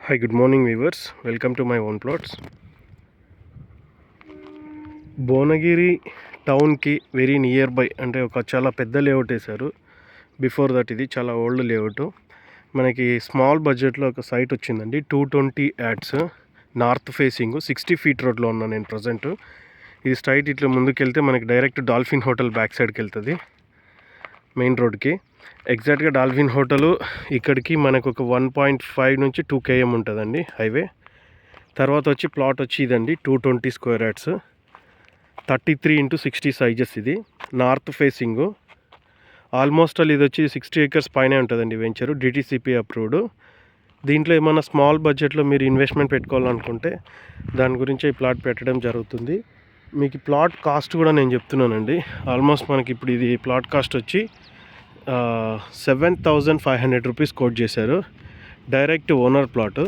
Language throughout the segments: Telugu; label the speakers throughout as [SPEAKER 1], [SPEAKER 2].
[SPEAKER 1] Hi, good morning viewers. Welcome to my own plots. Bhuvanagiri టౌన్కి వెరీ నియర్ బై అంటే ఒక చాలా పెద్ద లేఅవుట్ వేశారు. బిఫోర్ దట్ ఇది చాలా ఓల్డ్ లేఅవుట్. మనకి స్మాల్ బడ్జెట్లో ఒక సైట్ వచ్చిందండి. 220 యాడ్స్, నార్త్ ఫేసింగ్, 60 ఫీట్ రోడ్లో ఉన్నాను నేను ప్రజెంట్. ఇది స్ట్రైట్ ఇట్లా ముందుకెళ్తే మనకి డైరెక్ట్ డాల్ఫిన్ హోటల్ బ్యాక్ సైడ్కి వెళ్తుంది మెయిన్ రోడ్కి. ఎగ్జాక్ట్గా డాల్ఫిన్ హోటల్ ఇక్కడికి మనకు ఒక 1.5 నుంచి 2 km ఉంటుందండి హైవే. తర్వాత వచ్చి ప్లాట్ వచ్చి ఇదండి 220 స్క్వేర్ యార్డ్స్, 33x60 సైజెస్. ఇది నార్త్ ఫేసింగ్. ఆల్మోస్ట్ ఇది వచ్చి 60 acres పైనే ఉంటుందండి వెంచరు, డిటిసిపి అప్రూవ్డ్. దీంట్లో ఏమైనా స్మాల్ బడ్జెట్లో మీరు ఇన్వెస్ట్మెంట్ పెట్టుకోవాలనుకుంటే దాని గురించి ఈ ప్లాట్ పెట్టడం జరుగుతుంది. మీకు ప్లాట్ కాస్ట్ కూడా నేను చెప్తున్నానండి. ఆల్మోస్ట్ మనకి ఇప్పుడు ఇది ప్లాట్ కాస్ట్ వచ్చి 7,500 రూపీస్ కోట్ చేశారు. Direct owner plot.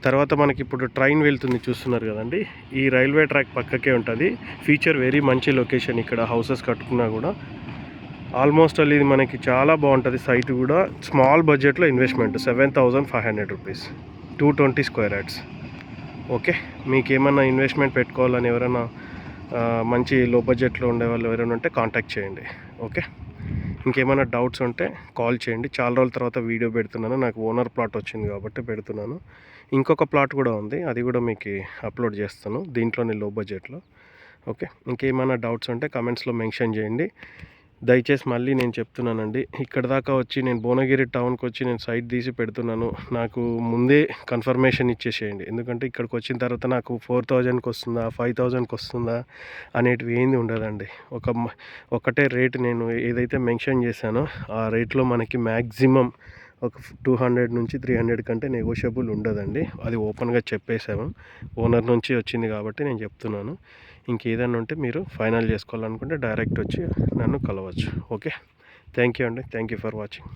[SPEAKER 1] తర్వాత మనకి ఇప్పుడు ట్రైన్ వెళ్తుంది చూస్తున్నారు కదండి, ఈ రైల్వే ట్రాక్ పక్కకే ఉంటుంది. ఫీచర్ వెరీ మంచి లొకేషన్. ఇక్కడ హౌసెస్ కట్టుకున్నా కూడా ఆల్మోస్ట్ ఇది మనకి చాలా బాగుంటుంది. సైట్ కూడా స్మాల్ బడ్జెట్లో investment 7,500 rupees, 220 square yards. Okay, మీకు ఏమన్నా ఇన్వెస్ట్మెంట్ పెట్టుకోవాలని ఎవరైనా మంచి లో బడ్జెట్లో ఉండే వాళ్ళు ఎవరైనా ఉంటే కాంటాక్ట్ చేయండి. ఓకే, ఇంకేమైనా డౌట్స్ ఉంటే కాల్ చేయండి. చాలా రోజుల తర్వాత వీడియో పెడుతున్నాను, నాకు ఓనర్ ప్లాట్ వచ్చింది కాబట్టి పెడుతున్నాను. ఇంకొక ప్లాట్ కూడా ఉంది, అది కూడా మీకు అప్లోడ్ చేస్తాను దీంట్లోనే లో బడ్జెట్లో. ఓకే, ఇంకేమైనా డౌట్స్ ఉంటే కమెంట్స్లో మెన్షన్ చేయండి. దయచేసి మళ్ళీ నేను చెప్తున్నానండి, ఇక్కడ దాకా వచ్చి నేను భువనగిరి టౌన్కి వచ్చి నేను సైట్ తీసి పెడుతున్నాను, నాకు ముందే కన్ఫర్మేషన్ ఇచ్చేసేయండి. ఎందుకంటే ఇక్కడికి వచ్చిన తర్వాత నాకు 4,000కి వస్తుందా 5,000కి వస్తుందా అనేటివి ఏంది ఉండదండి. ఒకటే రేట్ నేను ఏదైతే మెన్షన్ చేశానో ఆ రేట్లో మనకి మ్యాక్సిమం ఒక 200 నుంచి 300 కంటే నెగోషియబుల్ ఉండదండి. అది ఓపెన్గా చెప్పేశాము, ఓనర్ నుంచి వచ్చింది కాబట్టి నేను చెప్తున్నాను. ఇంకేదైనా ఉంటే మీరు ఫైనల్ చేసుకోవాలనుకుంటే డైరెక్ట్ వచ్చి నన్ను కలవచ్చు. ఓకే, థ్యాంక్ యూ అండి. Thank you for watching.